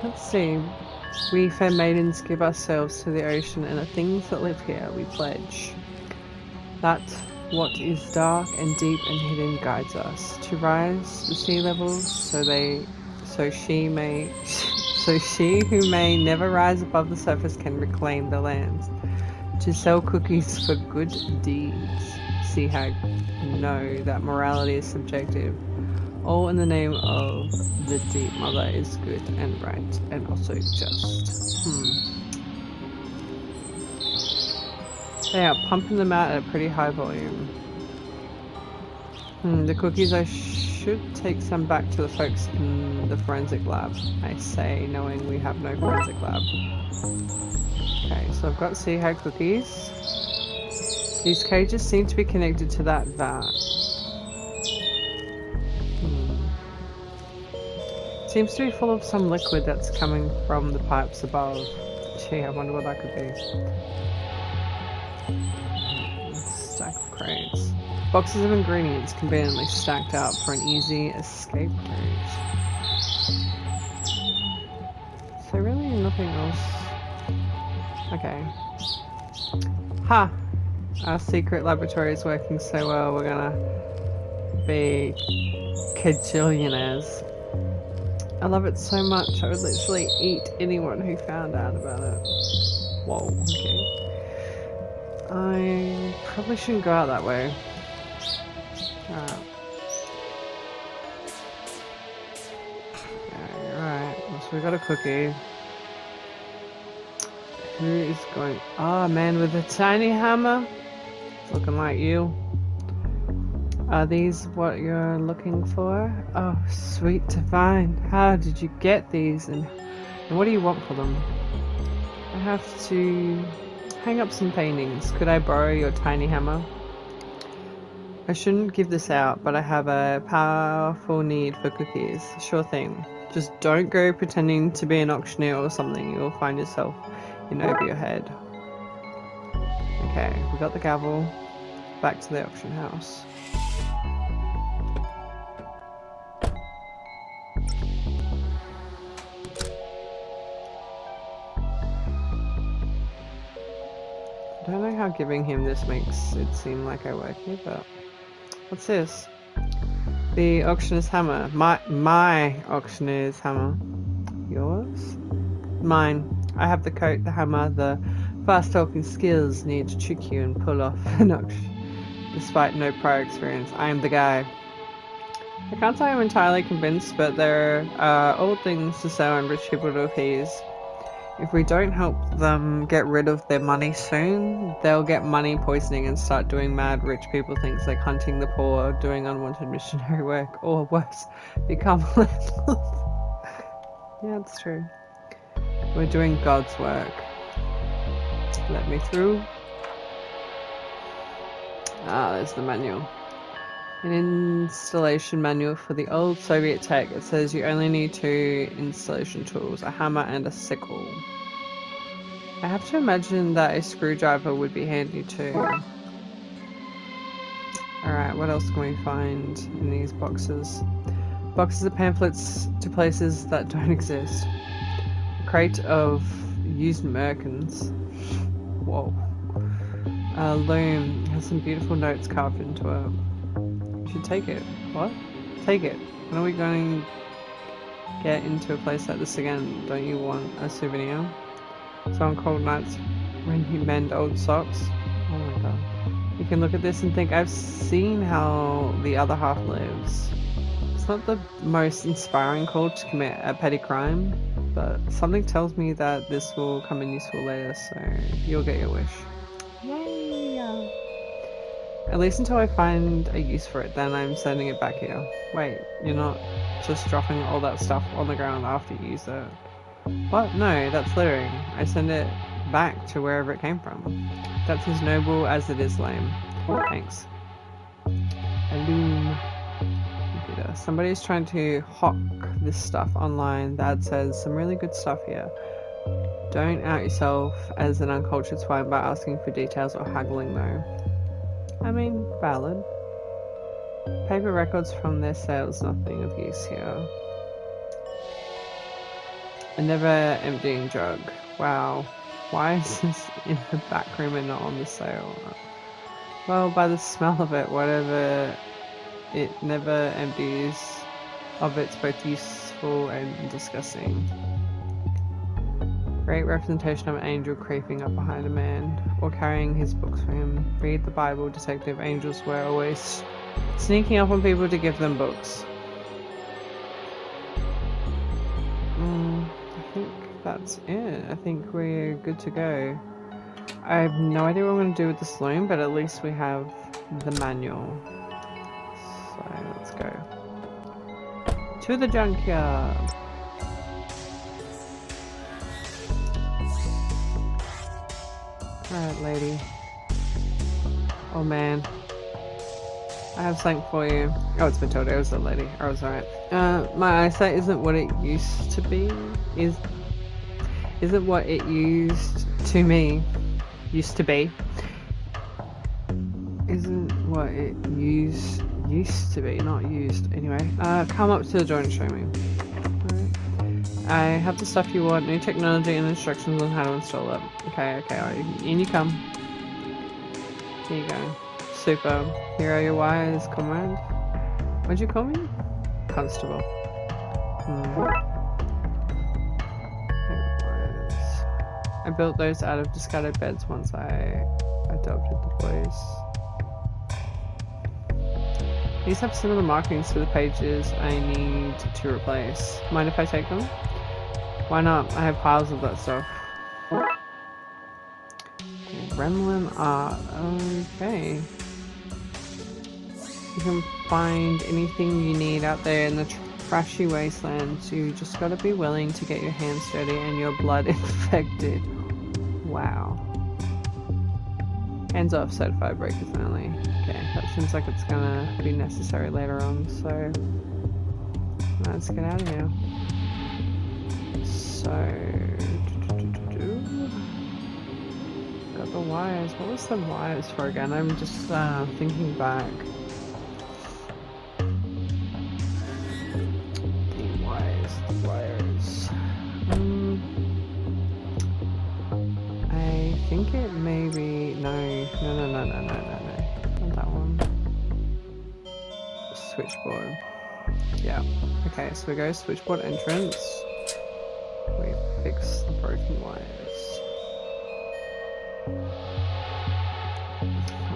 Let's see. We fair maidens give ourselves to the ocean, and the things that live here we pledge. That what is dark and deep and hidden guides us to rise the sea levels, so she who may never rise above the surface can reclaim the lands. To sell cookies for good deeds. Sea hag, know that morality is subjective. All in the name of the deep mother is good and right and also just. They are pumping them out at a pretty high volume. The cookies, I should take some back to the folks in the forensic lab, I say, knowing we have no forensic lab. Okay, so I've got sea hag cookies. These cages seem to be connected to that vat. Seems to be full of some liquid that's coming from the pipes above. Gee, I wonder what that could be. Stack of crates. Boxes of ingredients conveniently stacked up for an easy escape route. So really nothing else. Okay. Ha! Our secret laboratory is working so well, we're gonna be kajillionaires. I love it so much, I would literally eat anyone who found out about it. Whoa, okay. I probably shouldn't go out that way. Alright, so we got a cookie. Who is going? Ah, man with a tiny hammer? Looking like you. Are these what you're looking for? Oh, sweet to find. How did you get these? And what do you want for them? I have to hang up some paintings. Could I borrow your tiny hammer? I shouldn't give this out, but I have a powerful need for cookies. Sure thing. Just don't go pretending to be an auctioneer or something. You'll find yourself in over your head. Okay, we got the gavel. Back to the auction house. I don't know how giving him this makes it seem like I work here, but what's this? The auctioneer's hammer. My auctioneer's hammer. Yours? Mine. I have the coat, the hammer, the fast-talking skills needed to trick you and pull off an auction. Despite no prior experience, I am the guy. I can't say I'm entirely convinced, but there are old things to sell and rich people to appease. If we don't help them get rid of their money soon, they'll get money poisoning and start doing mad rich people things like hunting the poor, doing unwanted missionary work, or worse, become landlords. Yeah, it's true. We're doing God's work. Let me through. Ah, there's the manual. An installation manual for the old Soviet tech. It says you only need 2 installation tools, a hammer and a sickle. I have to imagine that a screwdriver would be handy too. Alright, what else can we find in these boxes? Boxes of pamphlets to places that don't exist. A crate of used merkins. Whoa. A loom has some beautiful notes carved into it. Should take it. What? Take it. When are we going to get into a place like this again? Don't you want a souvenir? So on cold nights when you mend old socks? Oh my god. You can look at this and think, I've seen how the other half lives. It's not the most inspiring call to commit a petty crime, but something tells me that this will come in useful later, so you'll get your wish. Yay! At least until I find a use for it, then I'm sending it back here. Wait, you're not just dropping all that stuff on the ground after you use it? What? No, that's littering. I send it back to wherever it came from. That's as noble as it is lame. Thanks. A loom. Computer. Somebody's trying to hawk this stuff online. The ad says some really good stuff here. Don't out yourself as an uncultured swine by asking for details or haggling though. I mean, valid. Paper records from their sales, nothing of use here. A never-emptying jug. Wow. Why is this in the back room and not on the sale? Well, by the smell of it, whatever it never empties of it's both useful and disgusting. Great representation of an angel creeping up behind a man, or carrying his books for him. Read the Bible, detective. Angels were always sneaking up on people to give them books. I think that's it. I think we're good to go. I have no idea what I'm going to do with this loom, but at least we have the manual. So let's go to the junkyard. Alright, lady. Oh man. I have something for you. Oh, it's Matilda. It was the lady. I was alright. My eyesight isn't what it used to be. Isn't what it used to be. Isn't what it used to be. Not used. Anyway. Come up to the door and show me. I have the stuff you want, new technology and instructions on how to install it. Okay, in you come. Here you go. Super. Here are your wires, comrade. What'd you call me? Constable. I built those out of discarded beds once I adopted the boys. These have similar markings to the pages I need to replace. Mind if I take them? Why not? I have piles of that stuff. Gremlin art. Okay. You can find anything you need out there in the trashy wastelands. You just gotta be willing to get your hands dirty and your blood infected. Wow. Hands off, certified breakers only. Okay, that seems like it's gonna be necessary later on, so let's get out of here. So, got the wires. What was the wires for again? I'm just thinking back. The wires. I think it may be no. Not that one. Switchboard. Yeah. Okay, so we go switchboard entrance. We fix the broken wires.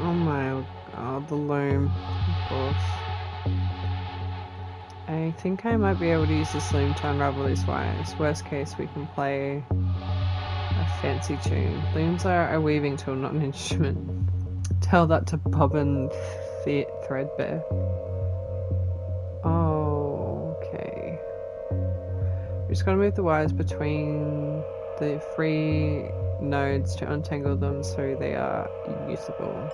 Oh my god, the loom, of course. I think I might be able to use this loom to unravel these wires. Worst case, we can play a fancy tune. Looms are a weaving tool, not an instrument. Tell that to Bobbin Threadbare. Okay. We just gotta move the wires between the free nodes to untangle them so they are usable.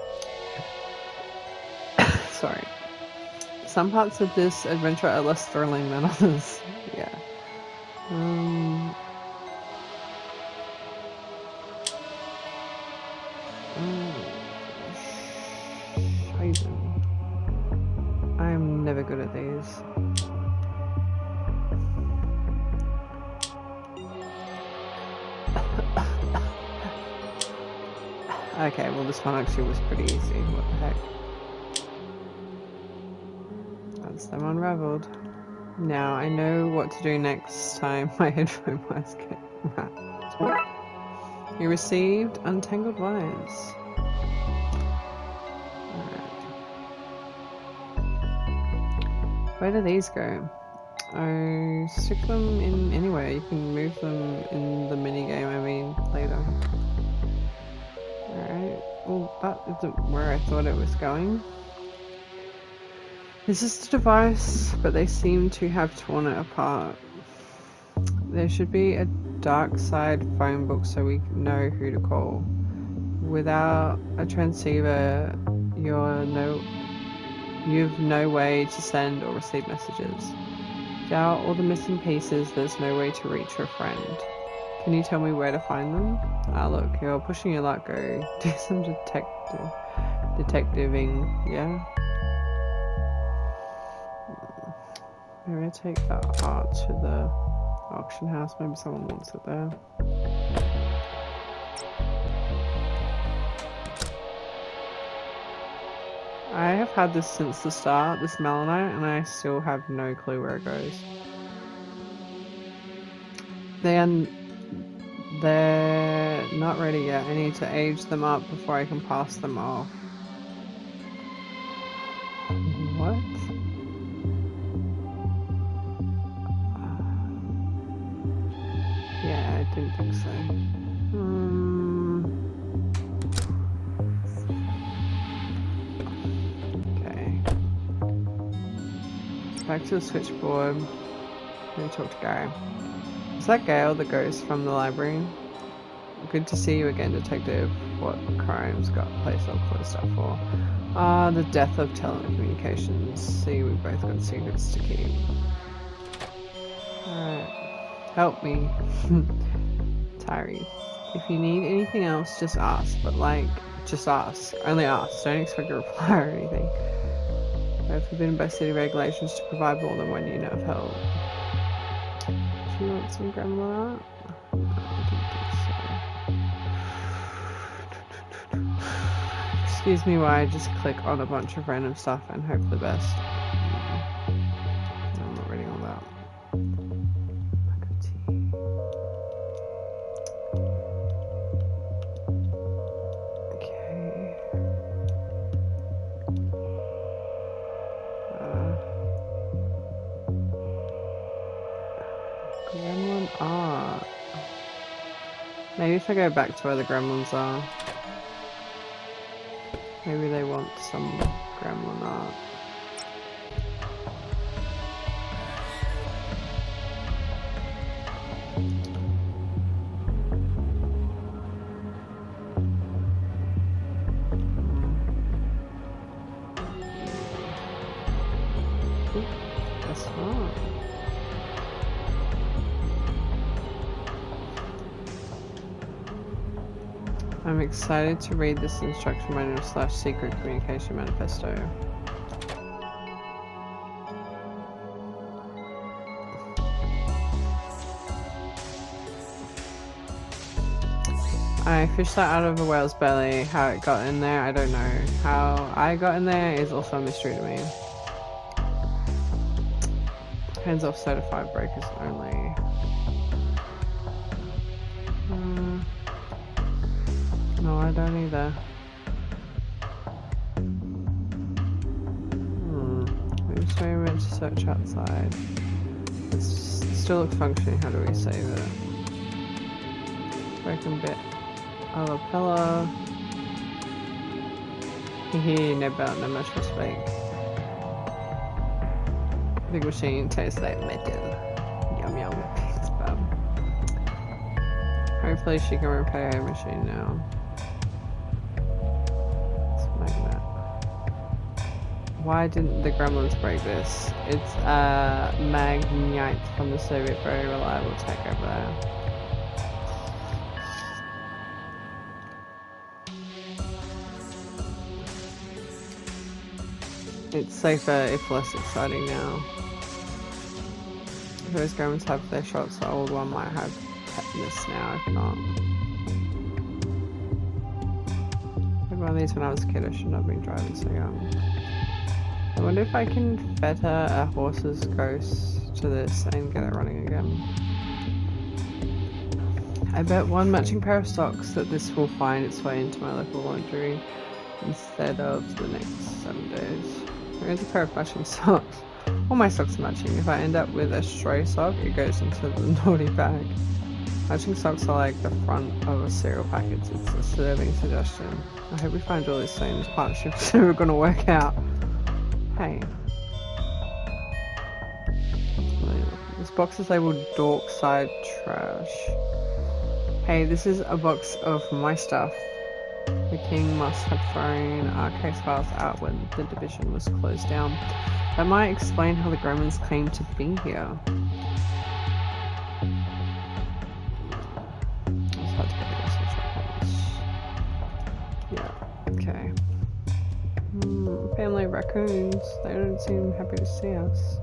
Sorry. Some parts of this adventure are less thrilling than others. Yeah. I'm never good at these. Okay, well this one actually was pretty easy. What the heck? That's them unraveled. Now I know what to do next time my headphone wires get wrapped. You received untangled wires. Where do these go? Oh, stick them in anywhere. You can move them in the minigame, I mean, later. Alright. Well, that isn't where I thought it was going. This is the device, but they seem to have torn it apart. There should be a Darkside phone book so we know who to call. Without a transceiver, you've no way to send or receive messages. Without all the missing pieces, there's no way to reach your friend. Can you tell me where to find them? Ah, look, you're pushing your luck. Go do some detectiving, yeah? I'm gonna take that art to the Auction house, maybe someone wants it there. I have had this since the start, this melanite, and I still have no clue where it goes. They're not ready yet. I need to age them up before I can pass them off. What? Yeah, I didn't think so. Okay. Back to the switchboard. Let me talk to Gary. Is that Gale, the ghost from the library? Good to see you again, Detective. What crimes got placed on closed up for? The death of telecommunications. See, we both got secrets to keep. Alright. Help me. Tyrese. If you need anything else, just ask. But like, just ask. Only ask. Don't expect a reply or anything. We're forbidden by city regulations to provide more than 1 unit of help. Do you want some grandma art? No, I don't think so. Excuse me while I just click on a bunch of random stuff and hope for the best. I'm not reading all that. Lack of tea. Okay. Gremlin art. Maybe if I go back to where the gremlins are. Maybe they want some gremlin art. That's not. I'm excited to read this instruction manual / secret communication manifesto. I fished that out of a whale's belly. How it got in there, I don't know. How I got in there is also a mystery to me. Hands off certified breakers only. No, I don't either. Maybe we meant to search outside. It still looks functioning. How do we save it? Broken bit. Alapella. Hehe, no belt, no much to speak. Big machine tastes like metal. Yum yum. It's bad. Hopefully she can repair her machine now. Why didn't the gremlins break this? It's a magnite from the Soviet, very reliable tech over there. It's safer if less exciting now. If those gremlins have their shots, the old one might have tetanus now, if not. I had one of these when I was a kid, I shouldn't have been driving so young. I wonder if I can fetter a horse's ghost to this and get it running again. I bet one matching pair of socks that this will find its way into my local laundry instead of the next 7 days. There is a pair of matching socks. All my socks are matching. If I end up with a stray sock, it goes into the naughty bag. Matching socks are like the front of a cereal packet. It's a serving suggestion. I hope we find all this soon. This partnership is never going to work out. Hey. This box is labeled Darkside Trash. Hey, this is a box of my stuff. The king must have thrown our case files out when the division was closed down. That might explain how the gremlins came to be here. It's hard to get the yeah, okay. Family raccoons, they don't seem happy to see us.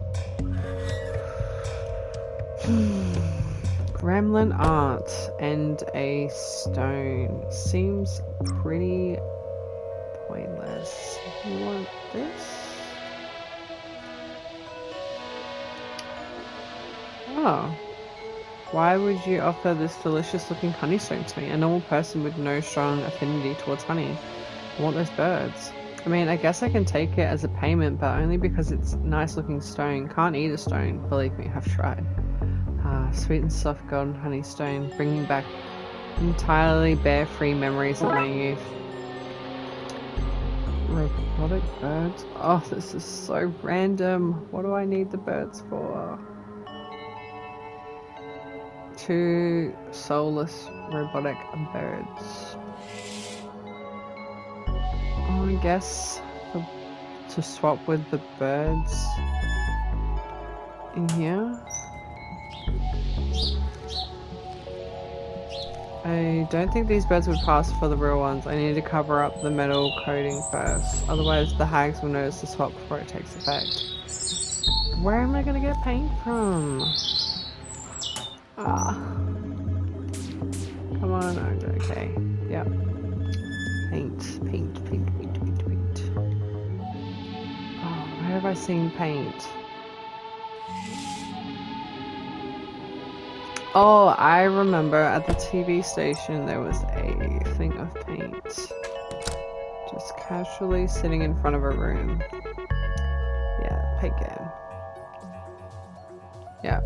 Gremlin art and a stone. Seems pretty pointless. You want this? Oh. Why would you offer this delicious looking honeystone to me? A normal person with no strong affinity towards honey. I want those birds. I mean, I guess I can take it as a payment, but only because it's nice looking stone. Can't eat a stone. Believe me, I've tried. Sweet and soft golden honeystone, bringing back entirely bear-free memories of my youth. Robotic birds? Oh, this is so random. What do I need the birds for? 2 soulless robotic birds. Oh, I guess to swap with the birds in here. I don't think these birds would pass for the real ones. I need to cover up the metal coating first. Otherwise the hags will notice the swap before it takes effect. Where am I going to get paint from? Come on, okay. Yep. Paint. Oh, where have I seen paint? Oh, I remember at the TV station there was a thing of paint. Just casually sitting in front of a room. Yeah, paint can. Yeah.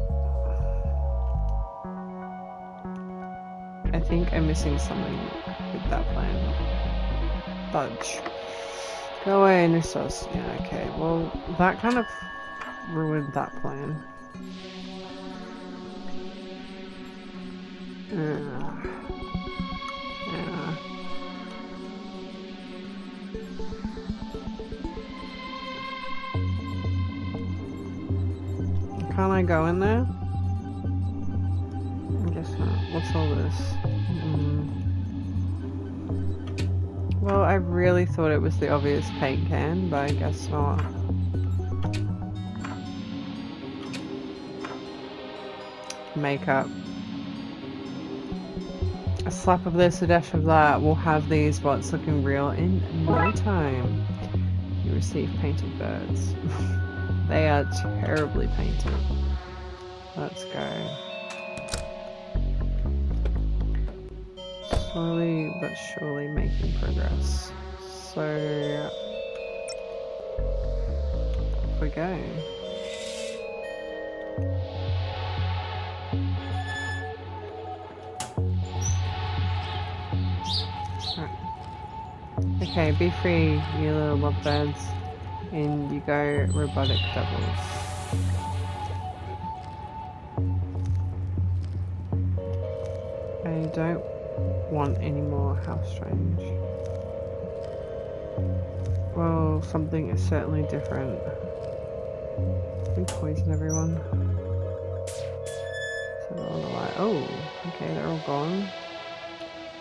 I think I'm missing something with that plan. Budge. Go away, new sauce. Yeah, okay. Well, that kind of ruined that plan. Yeah. Can't I go in there? I guess not. What's all this? Well, I really thought it was the obvious paint can, but I guess not. Makeup. A slap of this, a dash of that. We'll have these spots looking real in no time. You receive painted birds. They are terribly painted. Let's go. Slowly but surely making progress. So, off we go. Okay, be free, you little lovebirds, and you go robotic doubles. I don't want any more. How strange. Well, something is certainly different. We poison everyone. So they're all alive. Oh, okay, they're all gone.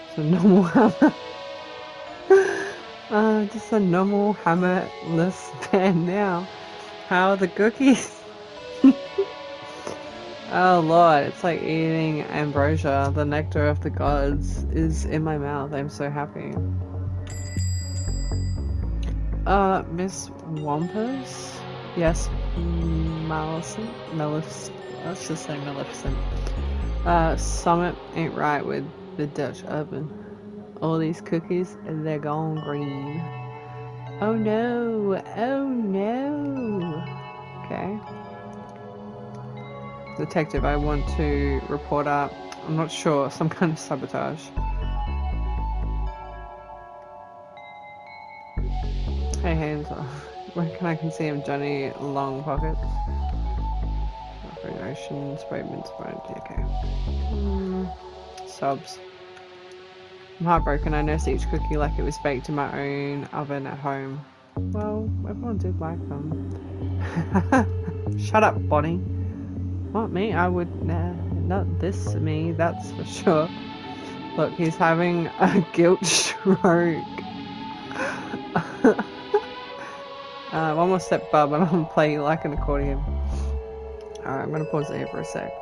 It's a normal hammer. Just a normal hammerless pan now. How are the cookies? Oh lord, it's like eating ambrosia. The nectar of the gods is in my mouth. I'm so happy. Miss Wampus? Yes, Maleficent? Let's just say Maleficent. Summit ain't right with the Dutch oven. All these cookies, they're gone green. Oh no! Oh no! Okay. Detective, I want to report up. I'm not sure, some kind of sabotage. Hey, hands off. Where can I see him, Johnny Long Pockets? Operation, spray mint, okay. Subs. I'm heartbroken. I nursed each cookie like it was baked in my own oven at home. Well, everyone did like them. Shut up, Bonnie. Not me. I would... Nah, not this me, that's for sure. Look, he's having a guilt stroke. One more step, bub, and I'm gonna play you like an accordion. Alright, I'm gonna pause it here for a sec.